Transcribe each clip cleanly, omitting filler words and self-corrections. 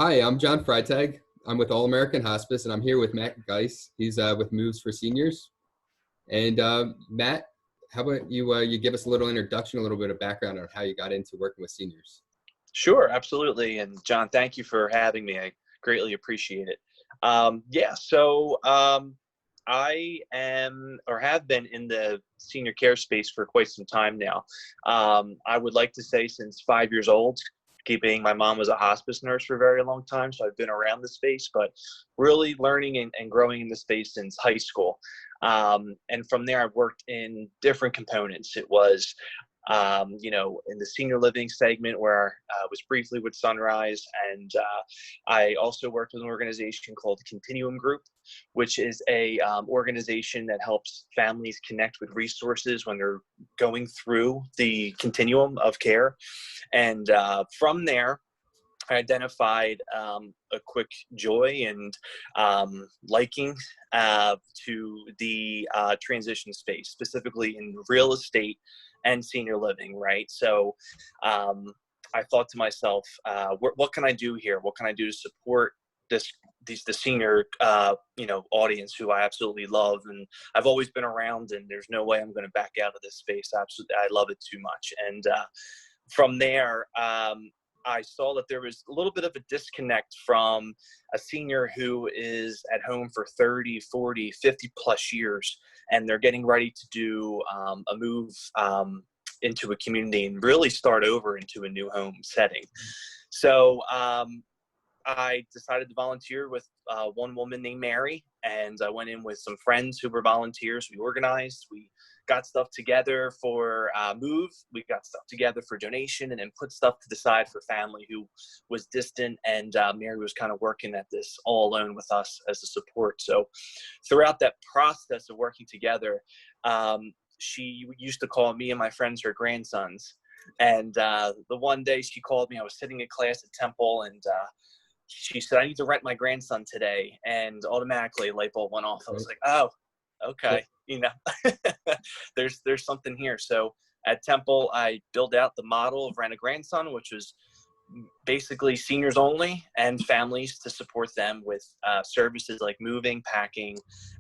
Hi, I'm John Freitag. I'm with All American Hospice, and I'm here with Matt Gies. He's with Moves for Seniors. And Matt, how about you give us a little introduction, a little bit of background on how you got into working with seniors? Sure, absolutely. And John, thank you for having me. I greatly appreciate it. I am or have been in the senior care space for quite some time now. I would like to say since 5 years old, keeping my mom was a hospice nurse for a very long time. So I've been around the space, but really learning and growing in the space since high school. And from there, I've worked in different components. It was in the senior living segment where I was briefly with Sunrise. And I also worked with an organization called Continuum Group, which is a organization that helps families connect with resources when they're going through the continuum of care. And from there, I identified a quick joy and liking to the transition space, specifically in real estate and senior living, right? So I thought to myself, what can I do here? What can I do to support the senior audience who I absolutely love, and I've always been around, and there's no way I'm going to back out of this space. Absolutely, I love it too much. And from there, I saw that there was a little bit of a disconnect from a senior who is at home for 30, 40, 50 plus years, and they're getting ready to do a move into a community and really start over into a new home setting. So I decided to volunteer with one woman named Mary, and I went in with some friends who were volunteers. We organized, we got stuff together for move, we got stuff together for donation, and then put stuff to the side for family who was distant, and Mary was kind of working at this all alone with us as a support. So throughout that process of working together, she used to call me and my friends her grandsons. And the one day she called me, I was sitting in class at Temple, and she said, "I need to rent my grandson today." And automatically a light bulb went off. I was like, oh, okay. There's something here. So at Temple, I built out the model of Rent a Grandson, which was basically seniors only and families to support them with services like moving, packing,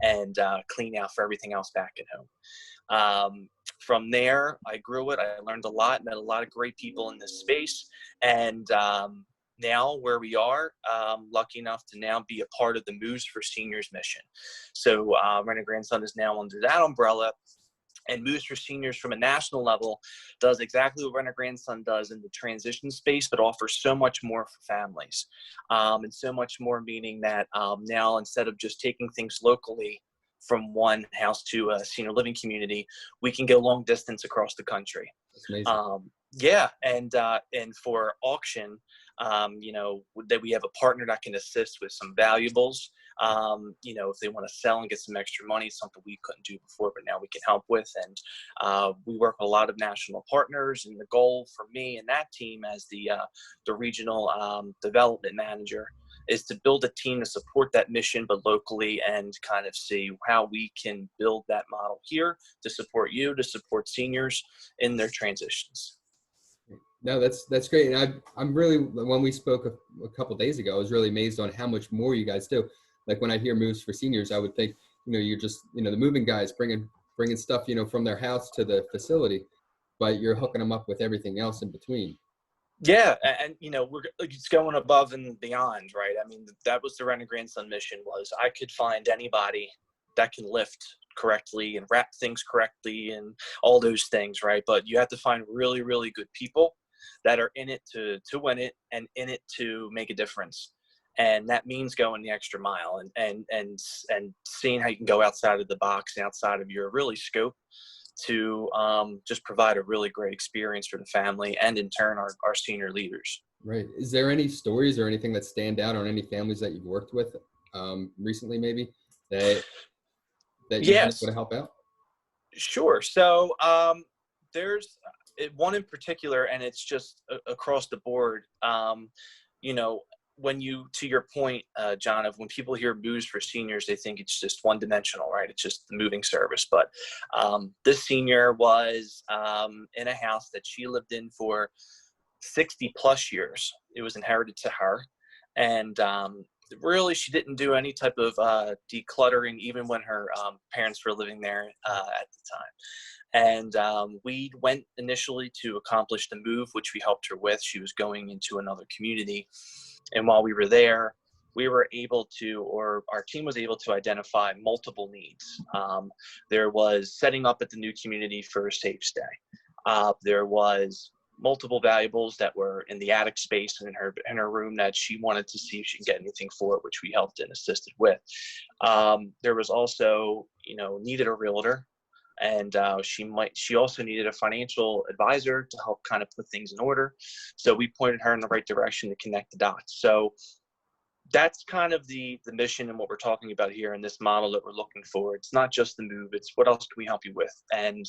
and clean out for everything else back at home. From there, I grew it. I learned a lot, met a lot of great people in this space. And now where we are, lucky enough to now be a part of the Moves for Seniors mission. So Rent a Grandson is now under that umbrella. And Moves for Seniors from a national level does exactly what Rent a Grandson does in the transition space, but offers so much more for families. And so much more, meaning that now instead of just taking things locally from one house to a senior living community, we can go long distance across the country. That's amazing. And for auction, that we have a partner that can assist with some valuables. If they want to sell and get some extra money, something we couldn't do before, but now we can help with. And we work with a lot of national partners. And the goal for me and that team as the regional development manager is to build a team to support that mission, but locally, and kind of see how we can build that model here to support to support seniors in their transitions. No, that's great. And I'm really, when we spoke a couple of days ago, I was really amazed on how much more you guys do. Like when I hear Moves for Seniors, I would think, you're just, the moving guys bringing stuff, from their house to the facility, but you're hooking them up with everything else in between. Yeah, and it's going above and beyond, right? I mean, that was the Rent a Grandson mission. Was I could find anybody that can lift correctly and wrap things correctly and all those things, right? But you have to find really, really good people that are in it to win it and in it to make a difference. And that means going the extra mile and seeing how you can go outside of the box and outside of your really scope to just provide a really great experience for the family and in turn our senior leaders. Right. Is there any stories or anything that stand out on any families that you've worked with recently, maybe that you might Yes, want to help out? sure. So there's one in particular, and it's just across the board. When to your point, John, of when people hear Moves for Seniors, they think it's just one dimensional, right? It's just the moving service. But this senior was in a house that she lived in for 60 plus years. It was inherited to her. And really, she didn't do any type of decluttering, even when her parents were living there at the time. And we went initially to accomplish the move, which we helped her with. She was going into another community. And while we were there, we were able to, or our team was able to identify multiple needs. There was setting up at the new community for a safe stay. There was multiple valuables that were in the attic space and in her room that she wanted to see if she could get anything for it, which we helped and assisted with. There was also, needed a realtor. And she also needed a financial advisor to help kind of put things in order. So we pointed her in the right direction to connect the dots. So that's kind of the mission and what we're talking about here in this model that we're looking for. It's not just the move, it's what else can we help you with? And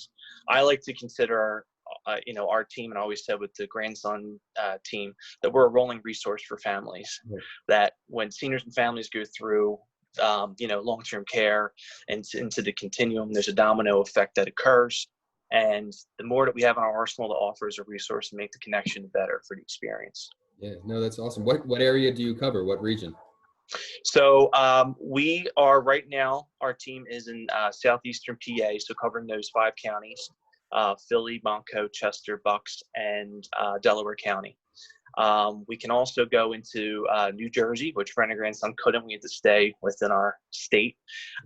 I like to consider our team, and I always said with the grandson team, that we're a rolling resource for families. Right. That when seniors and families go through long-term care and into the continuum, there's a domino effect that occurs. And the more that we have in our arsenal to offer as a resource and make the connection, the better for the experience. Yeah, no, that's awesome. What area do you cover? What region? So we are right now, our team is in southeastern PA, so covering those 5 counties, Philly, Montco, Chester, Bucks, and Delaware County. We can also go into New Jersey, which friend and grandson couldn't. We had to stay within our state,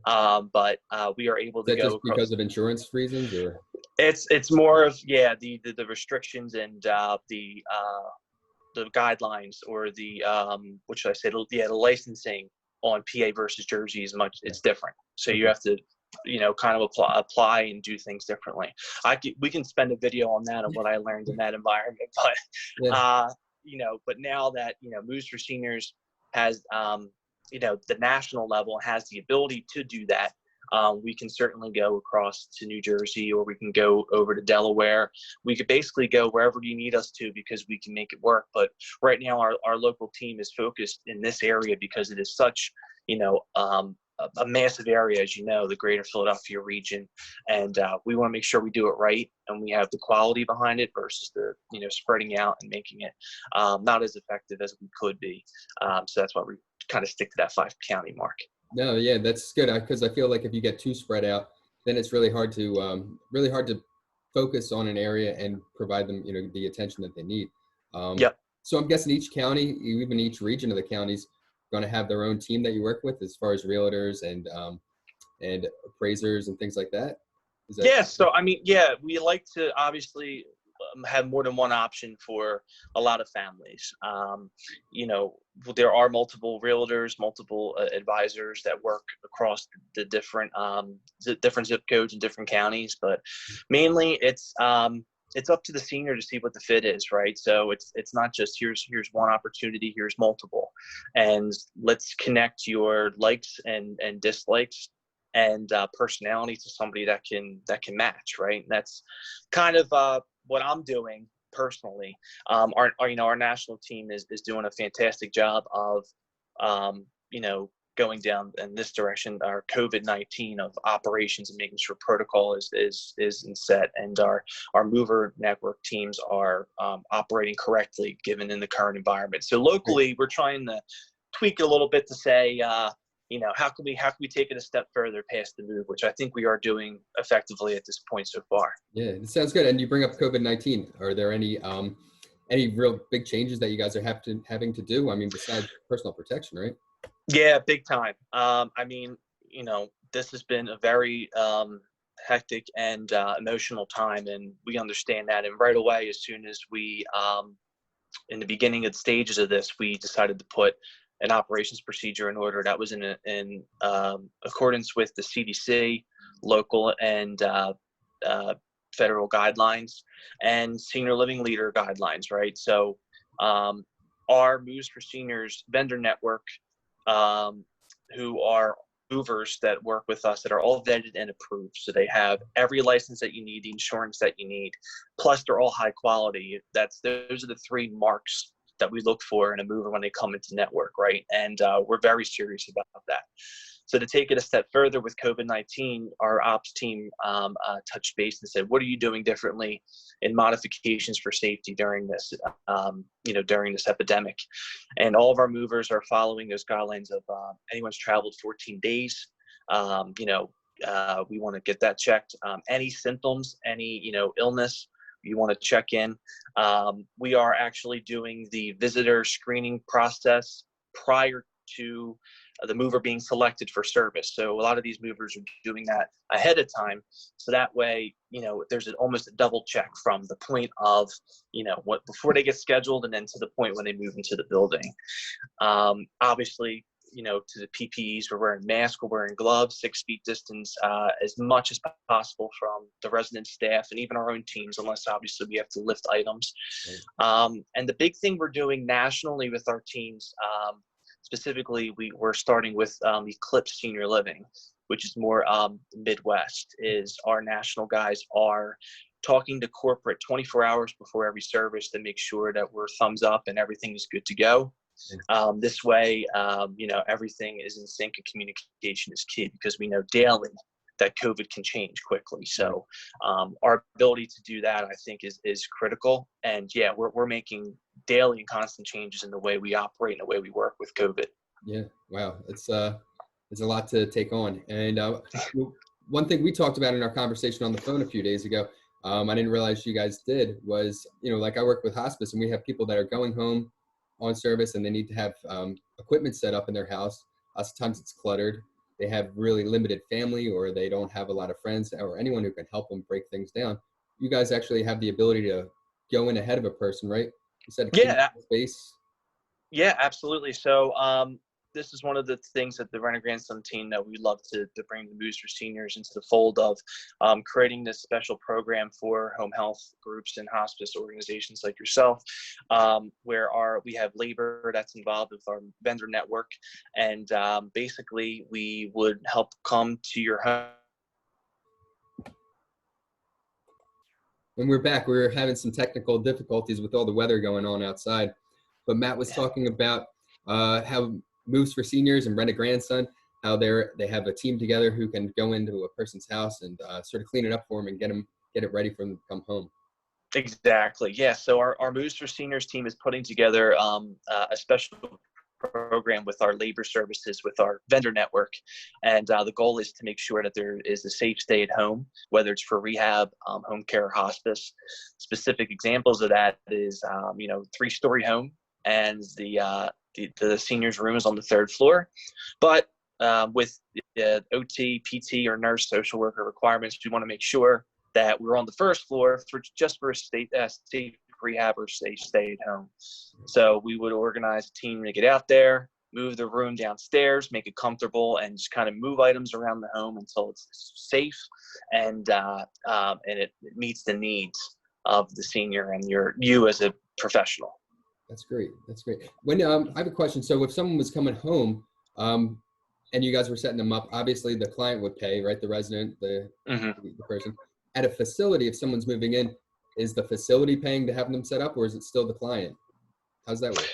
but we are able to go. Just because of insurance reasons, or it's more of the restrictions and the guidelines, or the what should I say? The licensing on PA versus Jersey is it's different. So you have to kind of apply and do things differently. We can spend a video on that and what I learned in that environment, but but now that Moves for Seniors has the national level, has the ability to do that, we can certainly go across to New Jersey, or we can go over to Delaware. We could basically go wherever you need us to, because we can make it work. But right now our local team is focused in this area because it is such a massive area, as the greater Philadelphia region, and we want to make sure we do it right and we have the quality behind it versus the spreading out and making it not as effective as we could be. So that's why we kind of stick to that 5 county mark. No, yeah, that's good, because I feel like if you get too spread out, then it's really hard to focus on an area and provide them the attention that they need. Yep. So I'm guessing each county, even each region of the counties, going to have their own team that you work with as far as realtors and appraisers and things like that? So we like to obviously have more than one option for a lot of families. There are multiple realtors, multiple advisors that work across the different zip codes and different counties, but mainly it's up to the senior to see what the fit is, right? So it's not just here's one opportunity, here's multiple, and let's connect your likes and dislikes and personality to somebody that can match, right? And that's kind of what I'm doing personally. Our national team is doing a fantastic job of going down in this direction, our COVID-19 of operations, and making sure protocol is in set, and our mover network teams are operating correctly given in the current environment. So locally, we're trying to tweak a little bit to say, how can we take it a step further past the move, which I think we are doing effectively at this point so far. Yeah, it sounds good. And you bring up COVID-19. Are there any real big changes that you guys are having to do? I mean, besides personal protection, right? Yeah, big time. This has been a very hectic and emotional time, and we understand that. And right away, as soon as we, in the beginning of the stages of this, we decided to put an operations procedure in order that was in accordance with the CDC, local and federal guidelines, and senior living leader guidelines, right? So our Moves for Seniors vendor network, who are movers that work with us, that are all vetted and approved. So they have every license that you need, the insurance that you need, plus they're all high quality. Those are the 3 marks that we look for in a mover when they come into network, right? And we're very serious about that. So to take it a step further with COVID-19, our ops team touched base and said, what are you doing differently in modifications for safety during this, during this epidemic? And all of our movers are following those guidelines of anyone's traveled 14 days. We want to get that checked. Any symptoms, any, illness, you want to check in. We are actually doing the visitor screening process prior to the mover being selected for service. So a lot of these movers are doing that ahead of time. So that way, there's almost a double check from the point of, before they get scheduled and then to the point when they move into the building. Obviously, to the PPEs, we're wearing masks, we're wearing gloves, 6 feet distance, as much as possible from the resident staff and even our own teams, unless obviously we have to lift items. And the big thing we're doing nationally with our teams, specifically, we're starting with Eclipse Senior Living, which is more Midwest, is our national guys are talking to corporate 24 hours before every service to make sure that we're thumbs up and everything is good to go. This way, everything is in sync and communication is key, because we know daily that COVID can change quickly. So our ability to do that, I think, is critical. And yeah, we're making daily and constant changes in the way we operate and the way we work with COVID. Yeah. Wow. It's a lot to take on. And one thing we talked about in our conversation on the phone a few days ago, I didn't realize you guys did, was, like I work with hospice, and we have people that are going home on service and they need to have equipment set up in their house. Lots of times it's cluttered. They have really limited family, or they don't have a lot of friends or anyone who can help them break things down. You guys actually have the ability to go in ahead of a person, right? Instead of cleaning space. Yeah, absolutely. So this is one of the things that the Rent a Grandson team that we love to bring the Moves for Seniors into the fold of, creating this special program for home health groups and hospice organizations like yourself, where we have labor that's involved with our vendor network. And basically, we would help come to your home. And we're back. We're having some technical difficulties with all the weather going on outside. But Matt was talking about how Moves for Seniors and Rent a Grandson, how they have a team together who can go into a person's house and sort of clean it up for them and get it ready for them to come home. Exactly. Yeah. So our Moves for Seniors team is putting together a special program with our labor services, with our vendor network. And the goal is to make sure that there is a safe stay at home, whether it's for rehab, home care, or hospice. Specific examples of that is, 3-story home, and the seniors room is on the 3rd floor. But with OT, PT, or nurse social worker requirements, we want to make sure that we're on the 1st floor for a safe rehab or safe stay at home. So we would organize a team to get out there, move the room downstairs, make it comfortable, and just kind of move items around the home until it's safe and it meets the needs of the senior and you as a professional. That's great. That's great. When I have a question. So if someone was coming home, and you guys were setting them up, obviously the client would pay, right? The resident, the person. At a facility, if someone's moving in, is the facility paying to have them set up, or is it still the client? How's that work?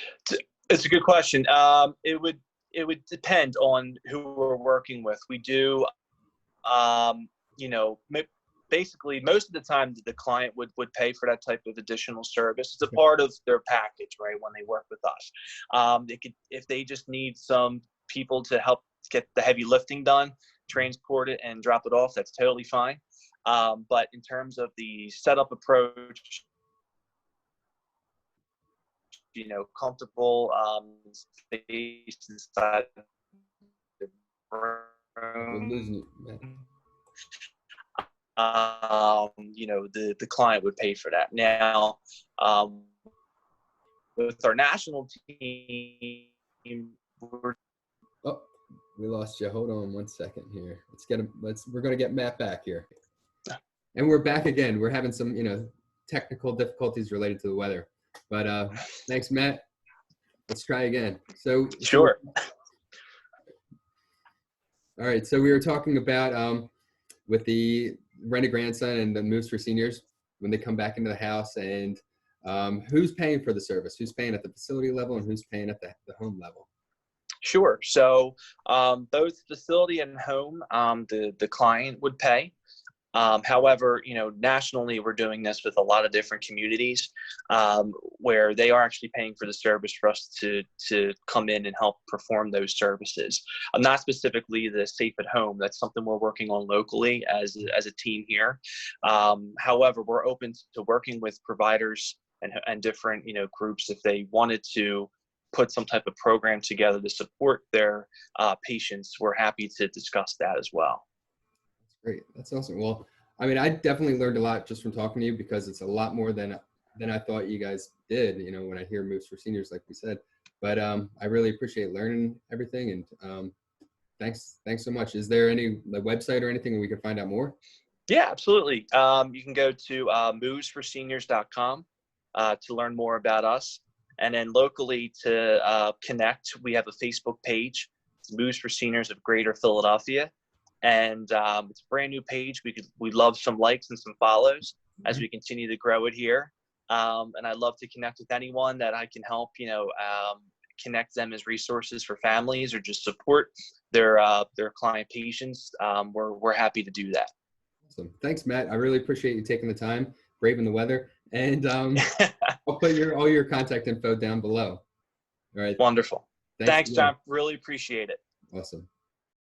It's a good question. It would depend on who we're working with. We do, basically most of the time the client would pay for that type of additional service. It's a part of their package, right? When they work with us, if they just need some people to help get the heavy lifting done, transport it and drop it off, that's totally fine. But in terms of the setup approach, comfortable space inside the room, the client would pay for that. Now, with our national team, we lost you. Hold on one second here. We're going to get Matt back here. And we're back again. We're having some, technical difficulties related to the weather. But thanks, Matt. Let's try again. So sure. All right. So we were talking about with the Rent a Grandson and the Moves for Seniors when they come back into the house, and who's paying for the service? Who's paying at the facility level and who's paying at the home level? Sure. So both facility and home, the client would pay. However, nationally, we're doing this with a lot of different communities where they are actually paying for the service for us to come in and help perform those services. Not specifically the safe at home. That's something we're working on locally as a team here. However, we're open to working with providers and different groups if they wanted to put some type of program together to support their patients. We're happy to discuss that as well. Great. That's awesome. Well, I mean, I definitely learned a lot just from talking to you because it's a lot more than I thought you guys did, when I hear moves for seniors, like we said. But I really appreciate learning everything. And thanks so much. Is there any website or anything where we can find out more? Yeah, absolutely. You can go to movesforseniors.com to learn more about us. And then locally to connect, we have a Facebook page. It's Moves for Seniors of Greater Philadelphia. And it's a brand new page. We'd love some likes and some follows as we continue to grow it here. And I'd love to connect with anyone that I can help, connect them as resources for families or just support their client patients. We're happy to do that. Awesome. Thanks, Matt. I really appreciate you taking the time, braving the weather. And I'll put all your contact info down below. All right. Wonderful. Thanks, Again. John. Really appreciate it. Awesome.